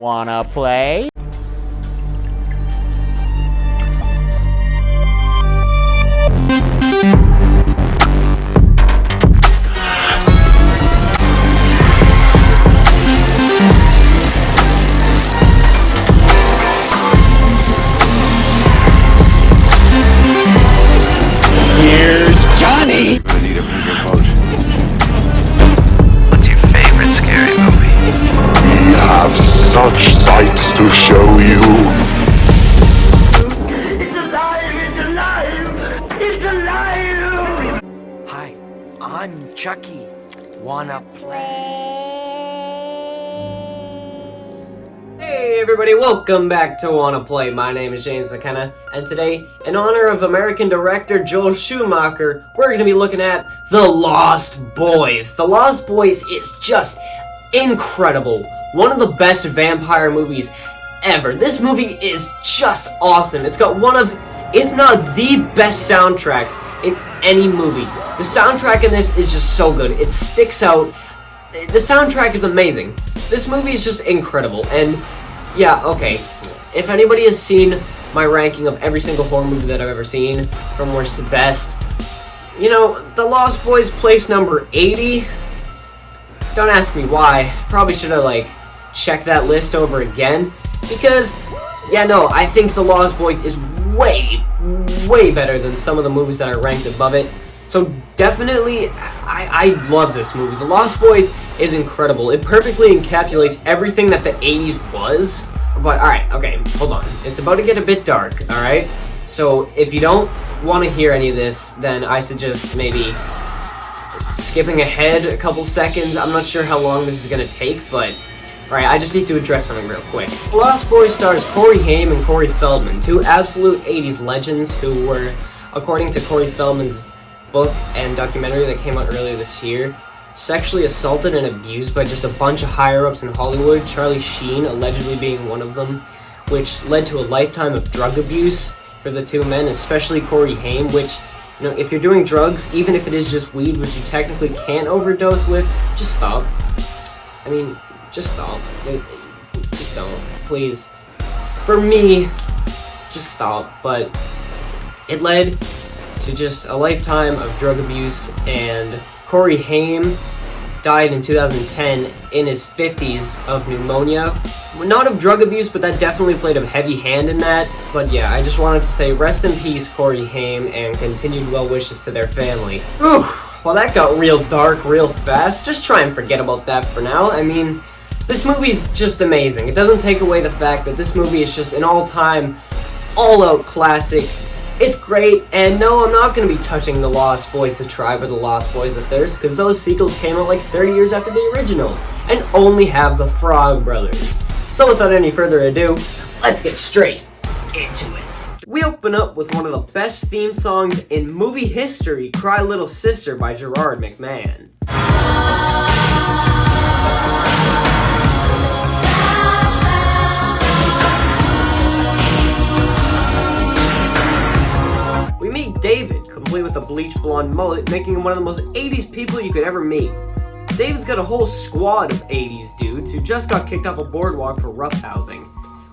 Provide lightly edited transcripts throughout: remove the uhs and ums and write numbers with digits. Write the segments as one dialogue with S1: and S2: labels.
S1: Wanna play?
S2: Here's Johnny!
S3: I need a bigger boat.
S4: What's your favorite scary movie?
S3: We have such sights to show you.
S2: It's alive! It's alive! It's alive!
S4: Hi, I'm Chucky. Wanna play?
S5: Hey everybody, welcome back to Wanna Play. My name is James McKenna, and today, in honor of American director Joel Schumacher, we're going to be looking at The Lost Boys. The Lost Boys is just incredible. One of the best vampire movies ever. This movie is just awesome. It's got one of, if not the best soundtracks in any movie. The soundtrack in this is just so good. It sticks out. The soundtrack is amazing. This movie is just incredible, and yeah, okay. If anybody has seen my ranking of every single horror movie that I've ever seen, from worst to best, you know, The Lost Boys place number 80. Don't ask me why. Probably should have, checked that list over again, because, yeah, no, I think The Lost Boys is way, way better than some of the movies that are ranked above it. So definitely, I love this movie. The Lost Boys is incredible. It perfectly encapsulates everything that the 80s was. But alright, okay, hold on. It's about to get a bit dark, alright? So if you don't want to hear any of this, then I suggest maybe skipping ahead a couple seconds. I'm not sure how long this is going to take, but alright, I just need to address something real quick. The Lost Boys stars Corey Haim and Corey Feldman, two absolute 80s legends who were, according to Corey Feldman's book and documentary that came out earlier this year, sexually assaulted and abused by just a bunch of higher-ups in Hollywood, Charlie Sheen allegedly being one of them, which led to a lifetime of drug abuse for the two men, especially Corey Haim, which, you know, if you're doing drugs, even if it is just weed, which you technically can't overdose with, just stop. I mean, just stop. Just don't. Please. For me, just stop. But it led to just a lifetime of drug abuse, and Corey Haim died in 2010 in his 50s of pneumonia. Not of drug abuse, but that definitely played a heavy hand in that. But yeah, I just wanted to say rest in peace, Corey Haim, and continued well wishes to their family. Whew, well that got real dark real fast. Just try and forget about that for now. I mean, this movie's just amazing. It doesn't take away the fact that this movie is just an all-time, all-out classic. It's great, and no, I'm not going to be touching The Lost Boys, The Tribe, or The Lost Boys, The Thirst, because those sequels came out like 30 years after the original, and only have the Frog Brothers. So without any further ado, let's get straight into it. We open up with one of the best theme songs in movie history, Cry Little Sister by Gerard McMahon. We meet David, complete with a bleach blonde mullet, making him one of the most 80s people you could ever meet. David's got a whole squad of 80s dudes who just got kicked off a boardwalk for roughhousing.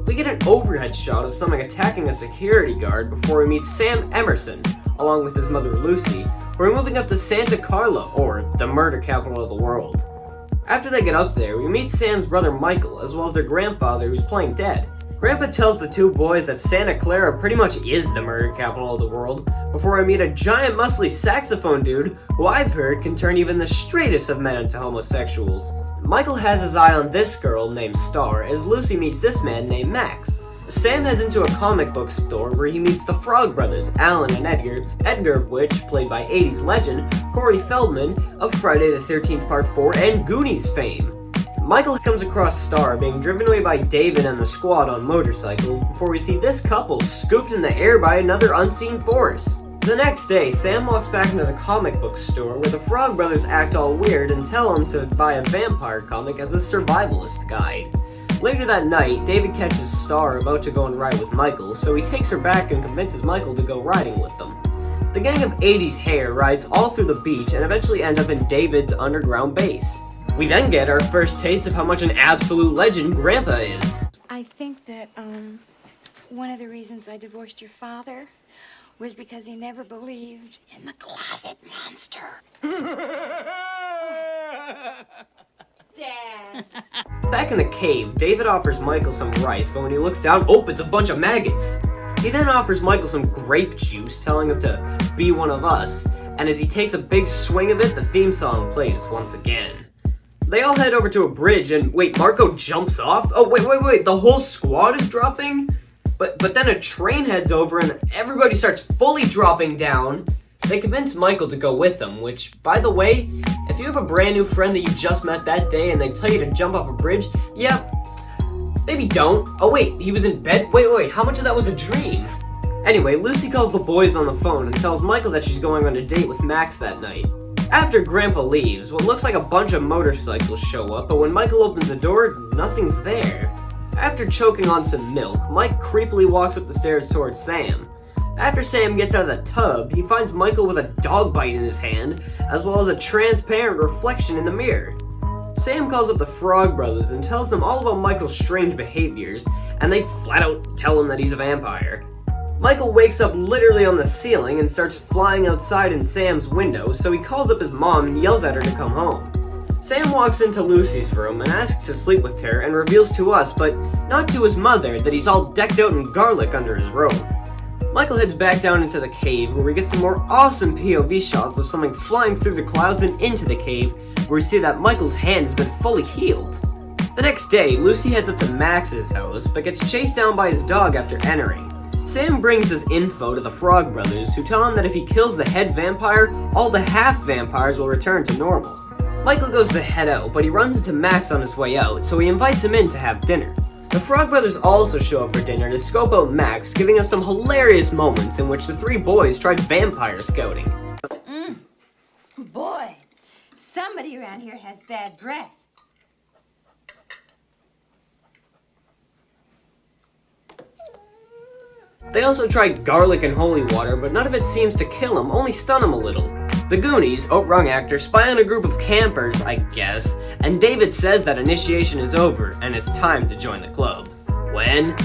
S5: We get an overhead shot of someone attacking a security guard before we meet Sam Emerson, along with his mother Lucy, who are moving up to Santa Carla, or the murder capital of the world. After they get up there, we meet Sam's brother Michael, as well as their grandfather who's playing dead. Grandpa tells the two boys that Santa Clara pretty much is the murder capital of the world, before I meet a giant muscly saxophone dude who I've heard can turn even the straightest of men into homosexuals. Michael has his eye on this girl named Star, as Lucy meets this man named Max. Sam heads into a comic book store where he meets the Frog Brothers, Alan and Edgar of which, played by 80s legend Corey Feldman of Friday the 13th Part 4 and Goonies fame. Michael comes across Star being driven away by David and the squad on motorcycles before we see this couple scooped in the air by another unseen force. The next day, Sam walks back into the comic book store where the Frog Brothers act all weird and tell him to buy a vampire comic as a survivalist guide. Later that night, David catches Star about to go and ride with Michael, so he takes her back and convinces Michael to go riding with them. The gang of 80s hair rides all through the beach and eventually end up in David's underground base. We then get our first taste of how much an absolute legend Grandpa is.
S1: I think that, one of the reasons I divorced your father was because he never believed in the closet monster. Dad.
S5: Back in the cave, David offers Michael some rice, but when he looks down, oh, it's a bunch of maggots. He then offers Michael some grape juice, telling him to be one of us, and as he takes a big swing of it, the theme song plays once again. They all head over to a bridge, and wait, Marco jumps off? Oh, wait, the whole squad is dropping? But then a train heads over, and everybody starts fully dropping down. They convince Michael to go with them, which, by the way, if you have a brand new friend that you just met that day and they tell you to jump off a bridge, yeah, maybe don't. Oh wait, he was in bed? Wait, how much of that was a dream? Anyway, Lucy calls the boys on the phone and tells Michael that she's going on a date with Max that night. After Grandpa leaves, what looks like a bunch of motorcycles show up, but when Michael opens the door, nothing's there. After choking on some milk, Mike creepily walks up the stairs towards Sam. After Sam gets out of the tub, he finds Michael with a dog bite in his hand, as well as a transparent reflection in the mirror. Sam calls up the Frog Brothers and tells them all about Michael's strange behaviors, and they flat out tell him that he's a vampire. Michael wakes up literally on the ceiling and starts flying outside in Sam's window, so he calls up his mom and yells at her to come home. Sam walks into Lucy's room and asks to sleep with her and reveals to us, but not to his mother, that he's all decked out in garlic under his robe. Michael heads back down into the cave, where we get some more awesome POV shots of something flying through the clouds and into the cave, where we see that Michael's hand has been fully healed. The next day, Lucy heads up to Max's house, but gets chased down by his dog after entering. Sam brings his info to the Frog Brothers, who tell him that if he kills the head vampire, all the half vampires will return to normal. Michael goes to head out, but he runs into Max on his way out, so he invites him in to have dinner. The Frog Brothers also show up for dinner to scope out Max, giving us some hilarious moments in which the three boys tried vampire scouting.
S1: Boy, somebody around here has bad breath.
S5: They also tried garlic and holy water, but none of it seems to kill him, only stun him a little. The Goonies, oh wrong actor, spy on a group of campers, I guess, and David says that initiation is over and it's time to join the club. When?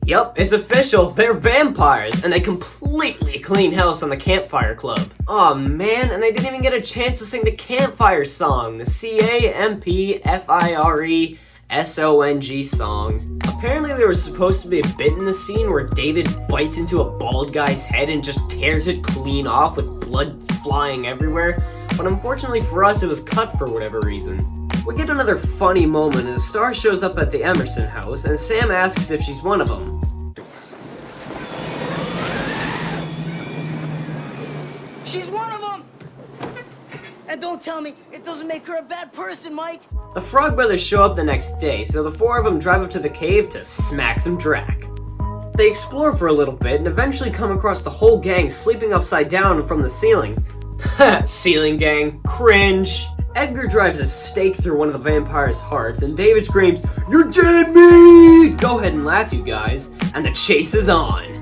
S5: Yup, it's official, they're vampires, and they completely clean house on the Campfire Club. Aw man, and they didn't even get a chance to sing the Campfire song, the CAMPFIRE-SONG song. Apparently there was supposed to be a bit in the scene where David bites into a bald guy's head and just tears it clean off with blood flying everywhere, but unfortunately for us it was cut for whatever reason. We get another funny moment as Star shows up at the Emerson house and Sam asks if she's one of them.
S6: She's one of them! And don't tell me it doesn't make her a bad person, Mike!
S5: The Frog Brothers show up the next day, so the four of them drive up to the cave to smack some Drac. They explore for a little bit and eventually come across the whole gang sleeping upside down from the ceiling. Ha! Ceiling gang. Cringe. Edgar drives a stake through one of the vampire's hearts, and David screams, "You're dead meat!" Go ahead and laugh, you guys. And the chase is on.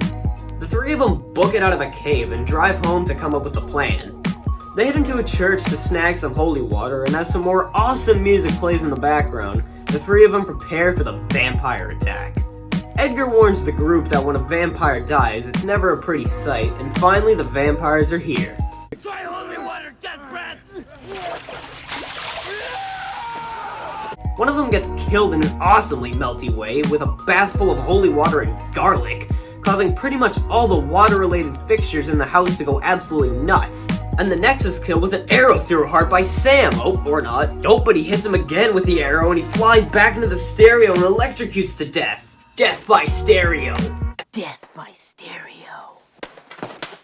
S5: The three of them book it out of the cave and drive home to come up with a plan. They head into a church to snag some holy water, and as some more awesome music plays in the background, the three of them prepare for the vampire attack. Edgar warns the group that when a vampire dies, it's never a pretty sight, and finally the vampires are here.
S2: Try holy water, death breath!
S5: One of them gets killed in an awesomely melty way with a bath full of holy water and garlic, causing pretty much all the water-related fixtures in the house to go absolutely nuts. And the next is killed with an arrow through her heart by Sam. Oh, or not. Oh, but he hits him again with the arrow and he flies back into the stereo and electrocutes to death. Death by stereo.
S1: Death by stereo.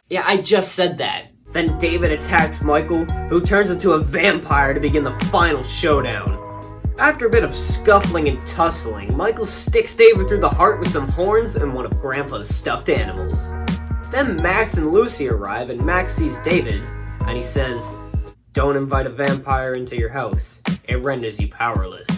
S5: Yeah, I just said that. Then David attacks Michael, who turns into a vampire to begin the final showdown. After a bit of scuffling and tussling, Michael sticks David through the heart with some horns and one of Grandpa's stuffed animals. Then Max and Lucy arrive, and Max sees David, and he says, "Don't invite a vampire into your house. It renders you powerless."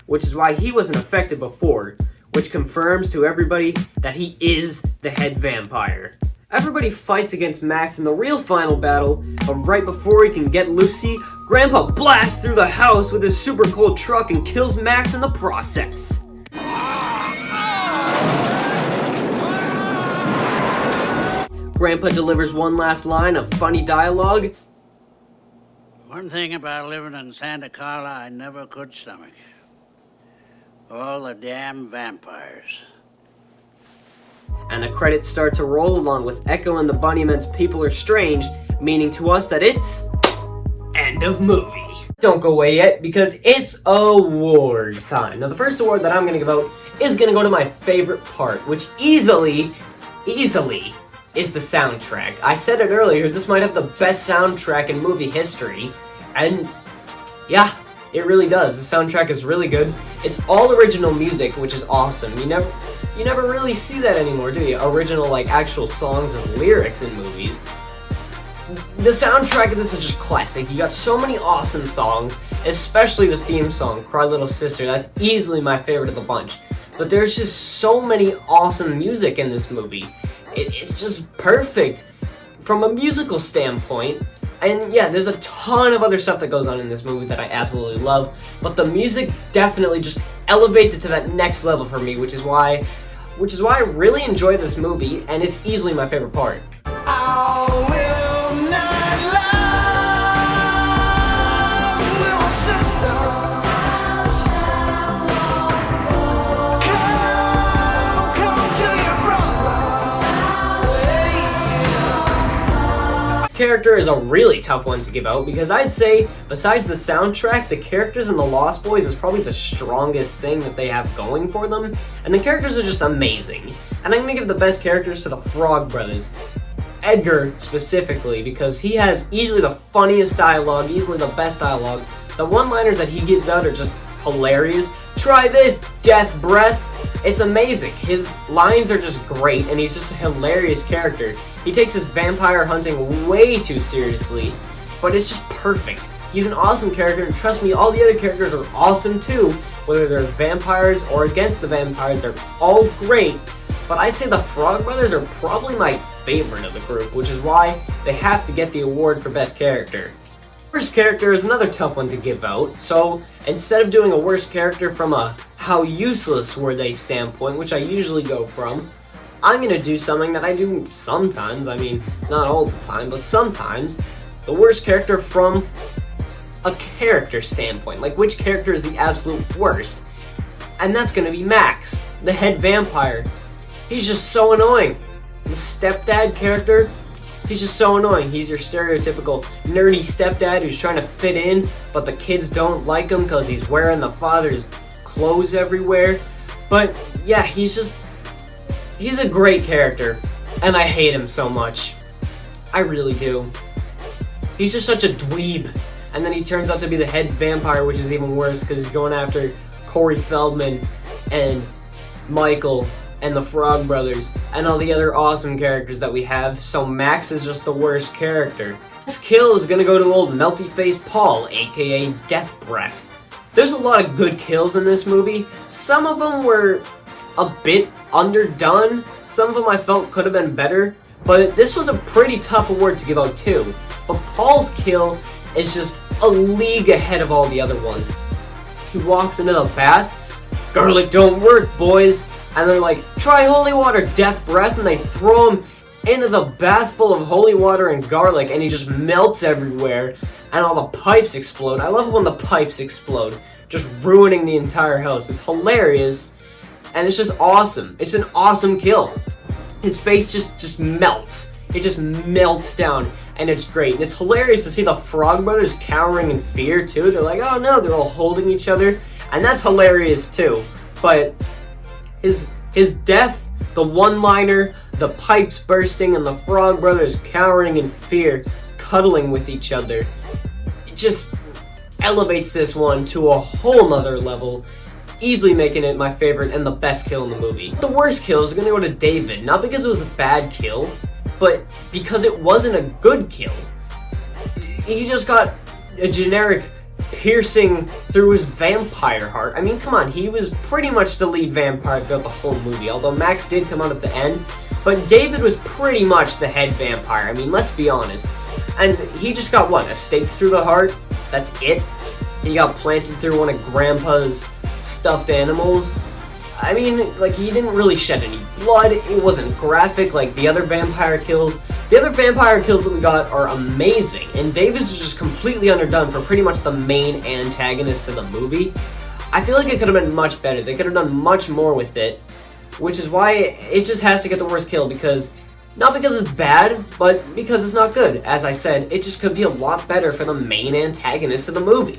S5: which is why he wasn't affected before, which confirms to everybody that he is the head vampire. Everybody fights against Max in the real final battle, but right before he can get Lucy, Grandpa blasts through the house with his super cold truck and kills Max in the process. Grandpa delivers one last line of funny dialogue.
S7: One thing about living in Santa Carla I never could stomach. All the damn vampires.
S5: And the credits start to roll along with Echo and the Bunnymen's People Are Strange, meaning to us that it's end of movie. Don't go away yet, because it's awards time. Now the first award that I'm going to give out is going to go to my favorite part, which easily is the soundtrack. I said it earlier, this might have the best soundtrack in movie history, and yeah, it really does. The soundtrack is really good. It's all original music, which is awesome. You never really see that anymore, do you? Original, like, actual songs and lyrics in movies. The soundtrack of this is just classic. You got so many awesome songs, especially the theme song, Cry Little Sister. That's easily my favorite of the bunch. But there's just so many awesome music in this movie. It's just perfect from a musical standpoint. And yeah, there's a ton of other stuff that goes on in this movie that I absolutely love. But the music definitely just elevates it to that next level for me, which is why I really enjoy this movie, and it's easily my favorite part. Character is a really tough one to give out, because I'd say besides the soundtrack, the characters in The Lost Boys is probably the strongest thing that they have going for them, and the characters are just amazing. And I'm gonna give the best characters to the Frog Brothers. Edgar specifically, because he has easily the funniest dialogue, easily the best dialogue. The one-liners that he gives out are just hilarious. Try this, death breath. It's amazing. His lines are just great, and he's just a hilarious character. He takes his vampire hunting way too seriously, but it's just perfect. He's an awesome character, and trust me, all the other characters are awesome too. Whether they're vampires or against the vampires, they're all great. But I'd say the Frog Brothers are probably my favorite of the group, which is why they have to get the award for best character. Worst character is another tough one to give out, so instead of doing a worst character from a how useless were they standpoint, which I usually go from, I'm gonna do something that I do sometimes. I mean, not all the time, but sometimes. The worst character from a character standpoint, like which character is the absolute worst. And that's gonna be Max, the head vampire. He's just so annoying. The stepdad character, he's just so annoying. He's your stereotypical nerdy stepdad who's trying to fit in, but the kids don't like him because he's wearing the father's clothes everywhere. But yeah, he's a great character, and I hate him so much. I really do. He's just such a dweeb, and then he turns out to be the head vampire, which is even worse because he's going after Corey Feldman and Michael and the Frog Brothers and all the other awesome characters that we have, so Max is just the worst character. This kill is gonna go to old Melty Face Paul, aka Death Breath. There's a lot of good kills in this movie. Some of them were a bit underdone, some of them I felt could have been better, but this was a pretty tough award to give out too. But Paul's kill is just a league ahead of all the other ones. He walks into the bath, garlic don't work, boys, and they're like, try holy water, Death Breath, and they throw him into the bath full of holy water and garlic, and he just melts everywhere, and all the pipes explode. I love it when the pipes explode, just ruining the entire house. It's hilarious, and it's just awesome. It's an awesome kill. His face just melts. It just melts down, and it's great. And it's hilarious to see the Frog Brothers cowering in fear, too. They're like, oh no, they're all holding each other, and that's hilarious, too. But his death, the one-liner, the pipes bursting, and the Frog Brothers cowering in fear, cuddling with each other, it just elevates this one to a whole nother level, easily making it my favorite and the best kill in the movie. The worst kill is gonna go to David, not because it was a bad kill, but because it wasn't a good kill. He just got a generic piercing through his vampire heart. I mean, come on, he was pretty much the lead vampire throughout the whole movie, although Max did come out at the end. But David was pretty much the head vampire. I mean, let's be honest. And he just got, what, a stake through the heart? That's it? He got planted through one of Grandpa's stuffed animals? I mean, like, he didn't really shed any blood. It wasn't graphic like the other vampire kills. The other vampire kills that we got are amazing, and David's was just completely underdone for pretty much the main antagonist of the movie. I feel like it could have been much better. They could have done much more with it, which is why it just has to get the worst kill, because, not because it's bad, but because it's not good. As I said, it just could be a lot better for the main antagonist of the movie.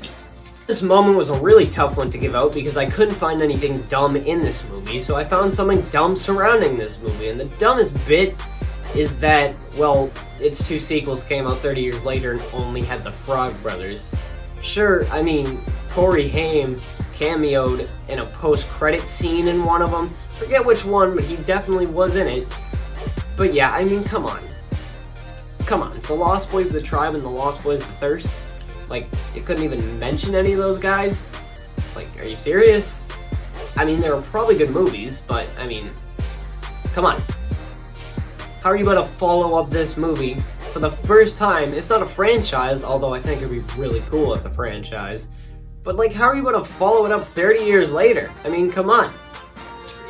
S5: This moment was a really tough one to give out because I couldn't find anything dumb in this movie, so I found something dumb surrounding this movie, and the dumbest bit is that, well, its two sequels came out 30 years later and only had the Frog Brothers. Sure, I mean, Corey Haim cameoed in a post-credit scene in one of them. Forget which one, but he definitely was in it. But yeah, I mean, come on. Come on, The Lost Boys of the Tribe and The Lost Boys of the Thirst? Like, you couldn't even mention any of those guys? Like, are you serious? I mean, they were probably good movies, but, I mean, come on. How are you going to follow up this movie for the first time? It's not a franchise, although I think it'd be really cool as a franchise. But, like, how are you going to follow it up 30 years later? I mean, come on.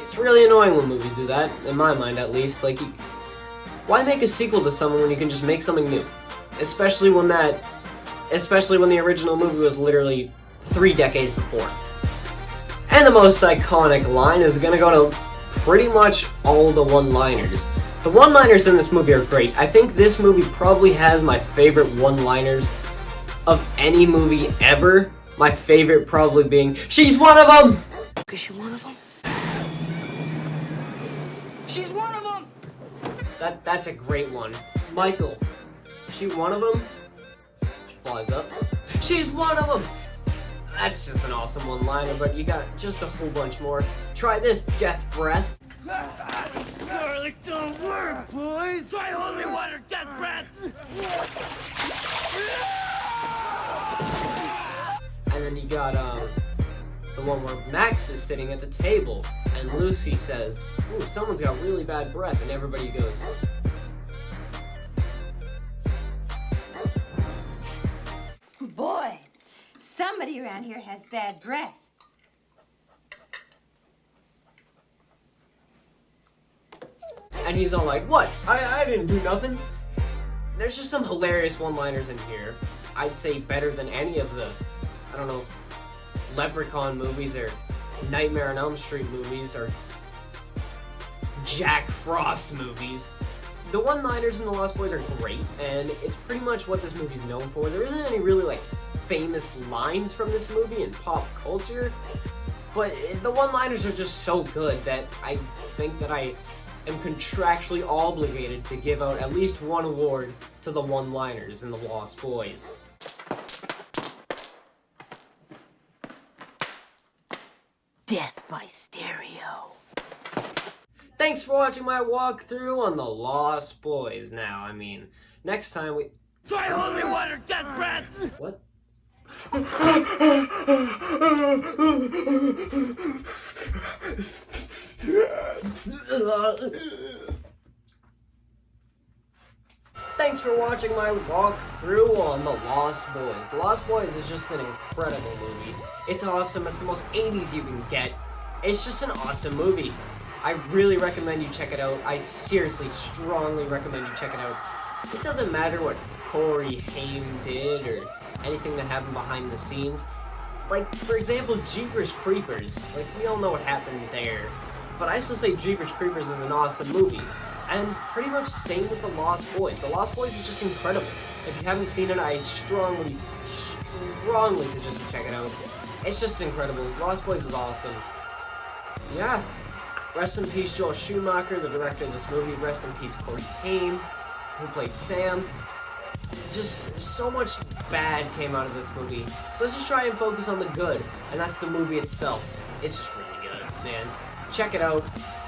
S5: It's really annoying when movies do that, in my mind at least. Like, why make a sequel to something when you can just make something new? Especially when the original movie was literally 3 decades before. And the most iconic line is gonna go to pretty much all the one-liners. The one-liners in this movie are great. I think this movie probably has my favorite one-liners of any movie ever. My favorite probably being, "She's one of them!"
S6: Is she one of them? She's one of them!
S5: That's a great one. Michael, she one of them? She flies up. She's one of them! That's just an awesome one-liner, but you got just a whole bunch more. Try this, Death Breath.
S2: Garlic don't work, boys! Try holy water, death breath!
S5: And then you got, the one where Max is sitting at the table, and Lucy says, "Ooh, someone's got really bad breath," and everybody goes,
S1: Boy, somebody around here has bad breath.
S5: and he's all like, "What? I didn't do nothing." There's just some hilarious one-liners in here. I'd say better than any of the, I don't know, Leprechaun movies or Nightmare on Elm Street movies or Jack Frost movies. The one-liners in The Lost Boys are great, and it's pretty much what this movie's known for. There isn't any really, like, famous lines from this movie in pop culture, but the one-liners are just so good that I think that I am contractually obligated to give out at least one award to the one-liners in The Lost Boys.
S6: Death by stereo.
S5: Thanks for watching my walkthrough on The Lost Boys. Now, I mean, next time we...
S2: Try holy water, death breath!
S5: What? Thanks for watching my walkthrough on The Lost Boys. The Lost Boys is just an incredible movie. It's awesome. It's the most 80s you can get. It's just an awesome movie. I really recommend you check it out. I seriously, strongly recommend you check it out. It doesn't matter what Corey Haim did or anything that happened behind the scenes. Like, for example, Jeepers Creepers. Like, we all know what happened there. But I still say Jeepers Creepers is an awesome movie. And pretty much same with The Lost Boys. The Lost Boys is just incredible. If you haven't seen it, I strongly suggest you check it out. It's just incredible. Lost Boys is awesome. Yeah. Rest in peace, Joel Schumacher, the director of this movie. Rest in peace, Corey Haim, who played Sam. Just so much bad came out of this movie. So let's just try and focus on the good, and that's the movie itself. It's just really good, man. Check it out.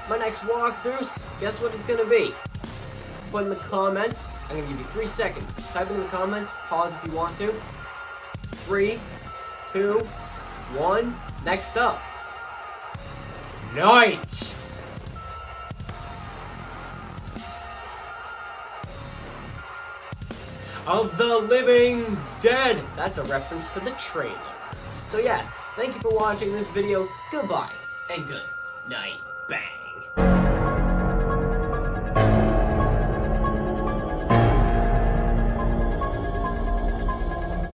S5: My next walkthrough, guess what it's gonna be? Put in the comments. I'm gonna give you 3 seconds. Type in the comments, pause if you want to. 3, 2, 1. Next up, Night of the Living Dead. That's a reference to the trailer. So yeah, thank you for watching this video. Goodbye and good night. Bang.